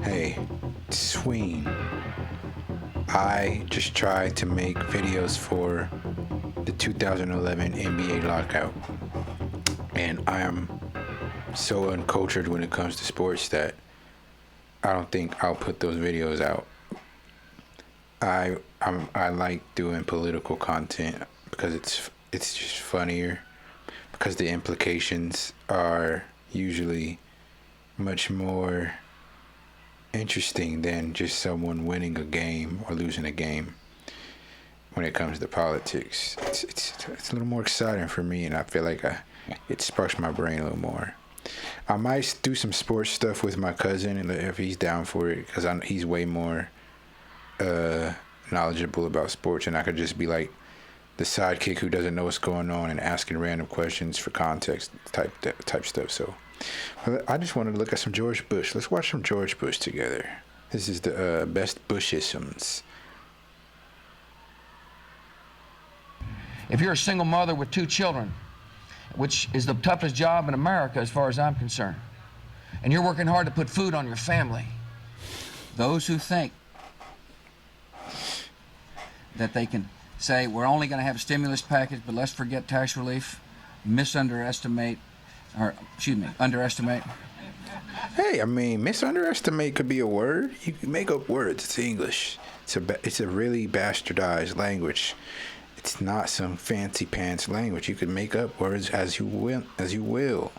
Hey, sween. I just tried to make videos for the 2011 NBA lockout, and I am so uncultured when it comes to sports that I don't think I'll put those videos out. I like doing political content because it's just funnier, because the implications are usually much more interesting than just someone winning a game or losing a game. When it comes to politics, it's a little more exciting for me, and I feel like it sparks my brain a little more. I might do some sports stuff with my cousin, and if he's down for it, because he's way more knowledgeable about sports, and I could just be like the sidekick who doesn't know what's going on and asking random questions for context type stuff. So I just wanted to look at some George Bush. Let's watch some George Bush together. This is the best Bushisms. If you're a single mother with 2 children, which is the toughest job in America as far as I'm concerned, and you're working hard to put food on your family, those who think that they can say we're only going to have a stimulus package but let's forget tax relief, underestimate. Hey, I mean, misunderestimate could be a word. You can make up words. It's English. It's a really bastardized language. It's not some fancy pants language. You can make up words as you will.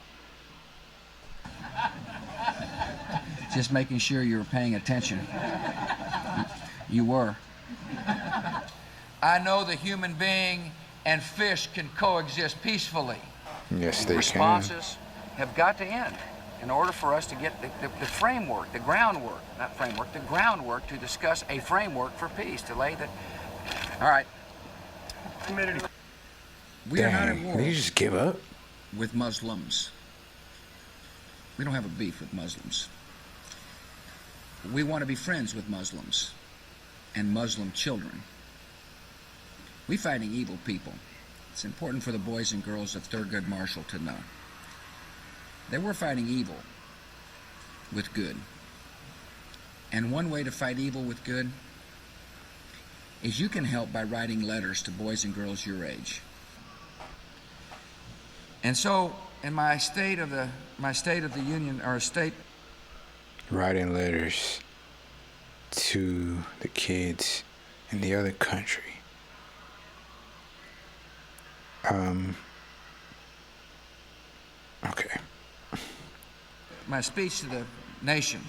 Just making sure you were paying attention. You were. I know the human being and fish can coexist peacefully. Yes, they Responses have got to end in order for us to get the framework, the groundwork, not framework, the groundwork to discuss a framework for peace, to lay the... All right. We are not at war. Did you just give up? With Muslims. We don't have a beef with Muslims. We want to be friends with Muslims and Muslim children. We're fighting evil people. It's important for the boys and girls of Thurgood Marshall to know that we're fighting evil with good. And one way to fight evil with good is you can help by writing letters to boys and girls your age. And so, in my State of the Union, or state... Writing letters to the kids in the other country. Okay. My speech to the nation.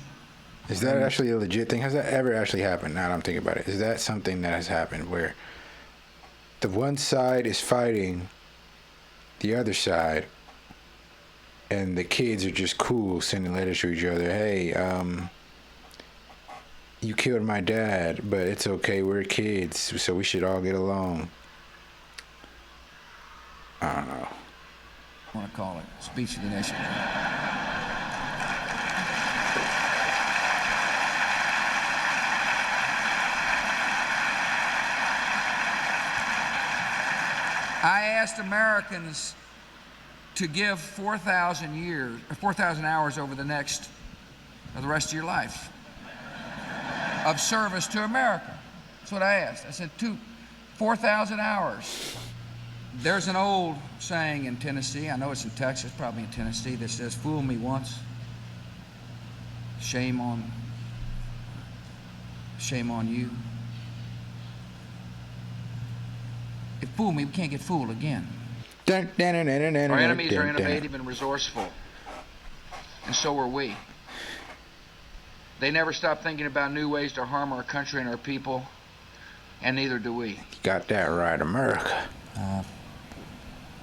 Is that actually a legit thing? Has that ever actually happened? Now that I'm thinking about it, is that something that has happened where the one side is fighting the other side, and the kids are just cool sending letters to each other? Hey, you killed my dad, but it's okay. We're kids, so we should all get along. I don't know. I want to call it speech to the nation. I asked Americans to give 4,000 hours over the rest of your life of service to America. That's what I asked. I said 4,000 hours. There's an old saying in Tennessee, I know it's in Texas, probably in Tennessee, that says, fool me once, shame on you. If fool me, we can't get fooled again. Our enemies are innovative and resourceful, and so are we. They never stop thinking about new ways to harm our country and our people, and neither do we. You got that right, America.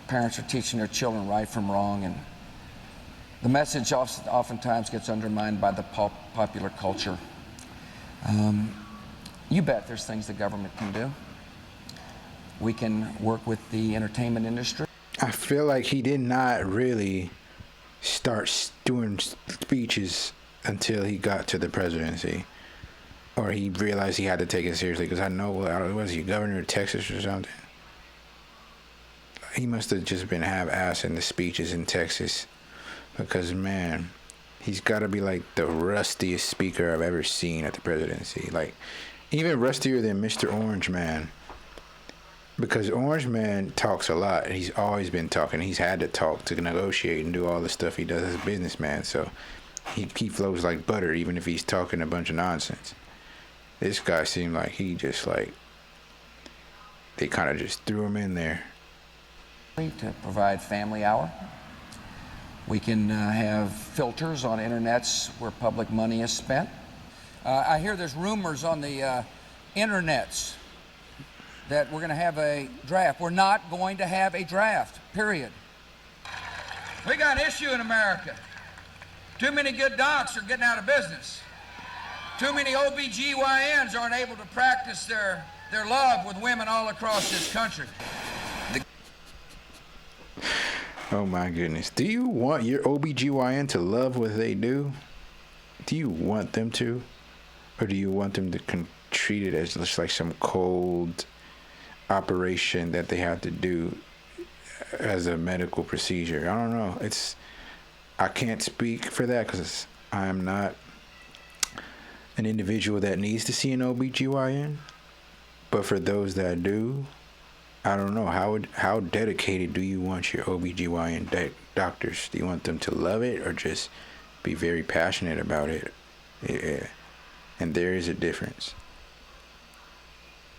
Parents are teaching their children right from wrong, and the message oftentimes gets undermined by the popular culture. You bet there's things the government can do. We can work with the entertainment industry. I feel like he did not really start doing speeches until he got to the presidency, or he realized he had to take it seriously. Because I know, was he governor of Texas or something? He must have just been half-assing the speeches in Texas, because man, He's got to be like the rustiest speaker I've ever seen at the presidency. Like, even rustier than Mr. Orange Man. Because Orange Man talks a lot. He's always been talking. He's had to talk to negotiate and do all the stuff he does as a businessman. So he flows like butter, even if he's talking a bunch of nonsense. This guy seemed like he just like, they kind of just threw him in there. To provide family hour. We can have filters on internets where public money is spent. I hear there's rumors on the internets that we're going to have a draft. We're not going to have a draft, period. We got an issue in America. Too many good docs are getting out of business. Too many OBGYNs aren't able to practice their love with women all across this country. Oh my goodness. Do you want your OBGYN to love what they do? Do you want them to? Or do you want them to treat it as just like some cold operation that they have to do as a medical procedure? I don't know. I can't speak for that because I'm not an individual that needs to see an OBGYN. But for those that do, I don't know. How dedicated do you want your OBGYN doctors? Do you want them to love it or just be very passionate about it? Yeah. And there is a difference.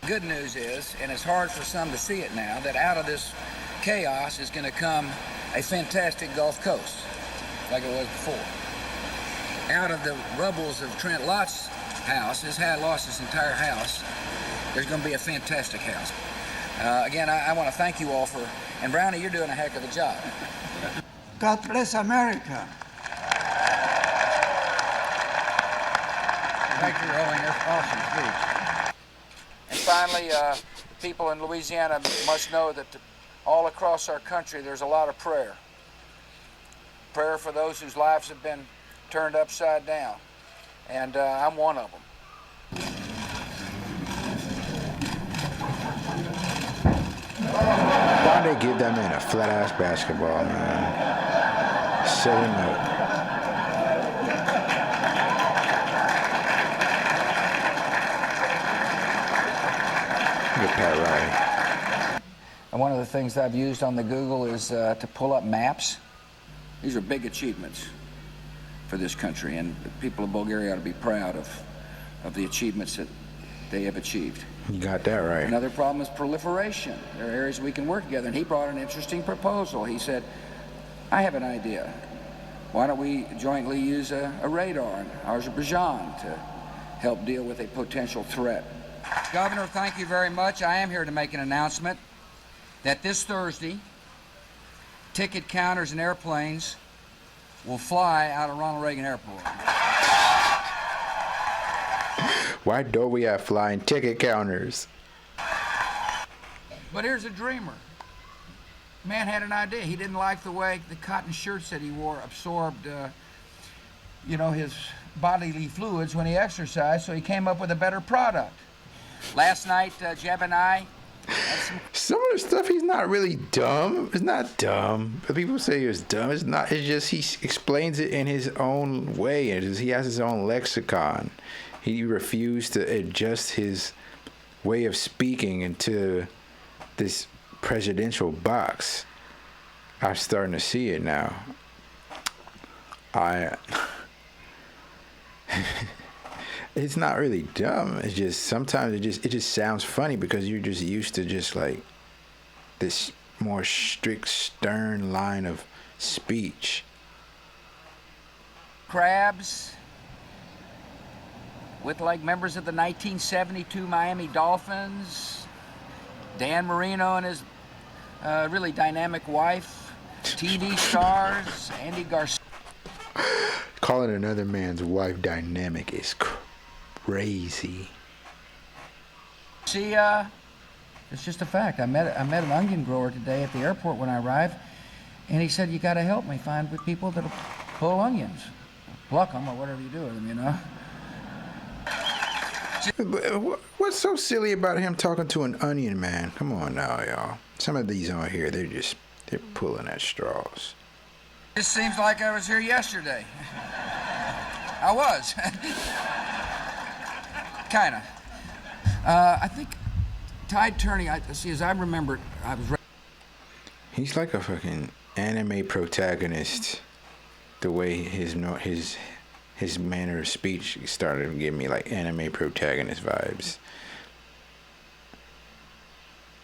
Good news is, and it's hard for some to see it now, that out of this chaos is going to come a fantastic Gulf Coast, like it was before. Out of the rubbles of Trent Lott's house, his had lost his entire house, there's going to be a fantastic house. Again, I want to thank you all for, and Brownie, you're doing a heck of a job. God bless America. Thank you for holding this awesome speech. And finally, people in Louisiana must know that all across our country there's a lot of prayer. Prayer for those whose lives have been turned upside down. And I'm one of them. Why'd they give that man a flat-ass basketball, man? Set him up. Look at Pat Riley. And one of the things I've used on the Google is to pull up maps. These are big achievements for this country, and the people of Bulgaria ought to be proud of the achievements that they have achieved. You got that right. Another problem is proliferation. There are areas we can work together, and he brought an interesting proposal. He said, I have an idea. Why don't we jointly use a radar in Azerbaijan to help deal with a potential threat? Governor, thank you very much. I am here to make an announcement that this Thursday, ticket counters and airplanes will fly out of Ronald Reagan Airport. Why don't we have flying ticket counters? But here's a dreamer. Man had an idea. He didn't like the way the cotton shirts that he wore absorbed, his bodily fluids when he exercised, so he came up with a better product. Last night, Jeb and I had some of the stuff, he's not really dumb. It's not dumb. But people say he was dumb. It's not. It's just he explains it in his own way. He has his own lexicon. He refused to adjust his way of speaking into this presidential box. I'm starting to see it now. It's not really dumb. It's just sometimes it just sounds funny because you're just used to just like this more strict, stern line of speech. crabs with like members of the 1972 Miami Dolphins, Dan Marino and his really dynamic wife, TV stars, Andy Garcia. Calling another man's wife dynamic is crazy. See, it's just a fact. I met an onion grower today at the airport when I arrived, and he said, "You got to help me find people that'll pull onions, pluck them, or whatever you do with them, you know." What's so silly about him talking to an onion man? Come on now, y'all. Some of these on here, they're pulling at straws. It seems like I was here yesterday. I was. Kinda. I think tide turning, as I remember, I was... He's like a fucking anime protagonist. The way his manner of speech started to give me like anime protagonist vibes.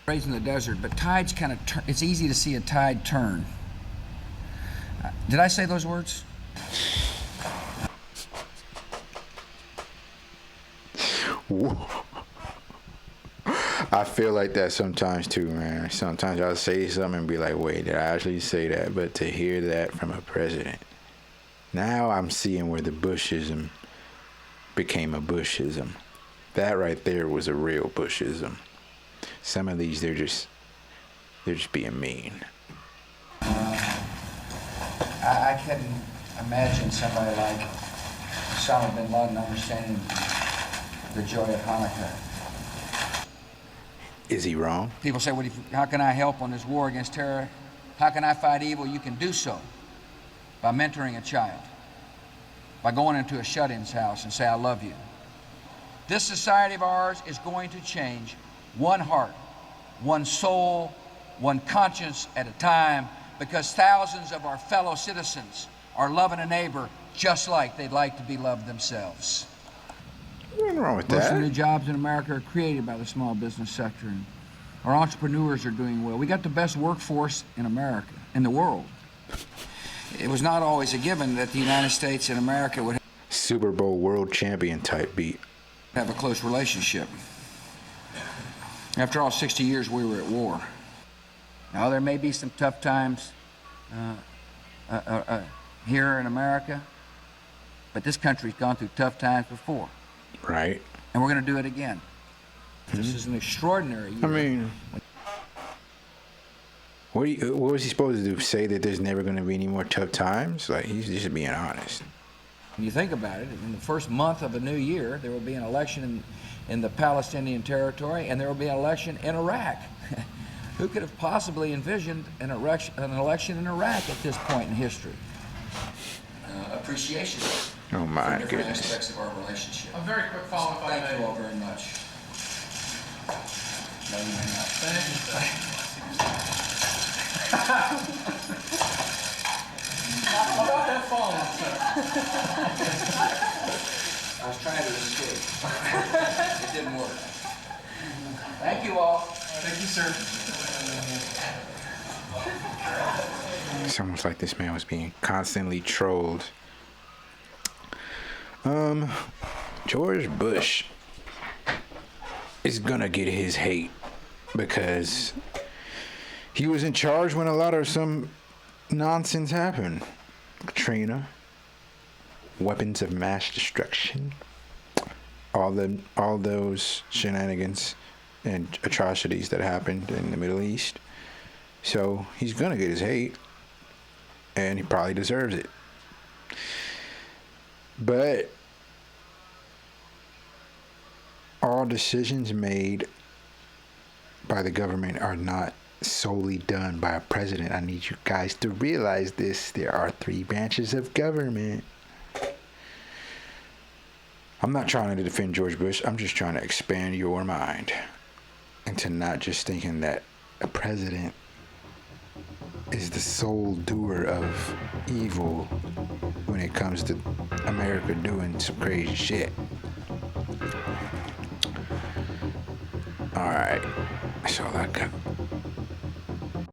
Raised in the desert, but tides kind of it's easy to see a tide turn. Did I say those words? I feel like that sometimes too, man. Sometimes I'll say something and be like, wait, did I actually say that? But to hear that from a president, now I'm seeing where the Bushism became a Bushism. That right there was a real Bushism. Some of these, they're just being mean. I couldn't imagine somebody like Osama bin Laden understanding the joy of Hanukkah. Is he wrong? People say, well, how can I help on this war against terror? How can I fight evil? You can do so by mentoring a child, by going into a shut-in's house and say, I love you. This society of ours is going to change one heart, one soul, one conscience at a time, because thousands of our fellow citizens are loving a neighbor just like they'd like to be loved themselves. Nothing wrong with Most of that. the new jobs in America are created by the small business sector, and our entrepreneurs are doing well. We got the best workforce in America, in the world. It was not always a given that the United States and America would Super Bowl world champion type beat. have a close relationship. After all, 60 years we were at war. Now, there may be some tough times here in America, but this country's gone through tough times before. Right. And we're going to do it again. This is an extraordinary year. I mean, what was he supposed to do? Say that there's never going to be any more tough times? Like, he's just being honest. When you think about it, in the first month of a new year, there will be an election in the Palestinian territory, and there will be an election in Iraq. Who could have possibly envisioned an election in Iraq at this point in history? Appreciation. Oh my for different goodness. aspects of our relationship. A very quick follow-up, if I Thank you may. all very much. No, you may not. Thank you, sir. How about that follow-up, sir? I was trying to escape. It didn't work. Thank you all. Thank you, sir. It's almost like this man was being constantly trolled. George Bush is gonna get his hate because he was in charge when a lot of some nonsense happened. Katrina, weapons of mass destruction, all those shenanigans and atrocities that happened in the Middle East. So he's gonna get his hate, and he probably deserves it. But all decisions made by the government are not solely done by a president. I need you guys to realize this. There are 3 branches of government. I'm not trying to defend George Bush. I'm just trying to expand your mind into not just thinking that a president is the sole doer of evil when it comes to America doing some crazy shit. Alright, that's all I got.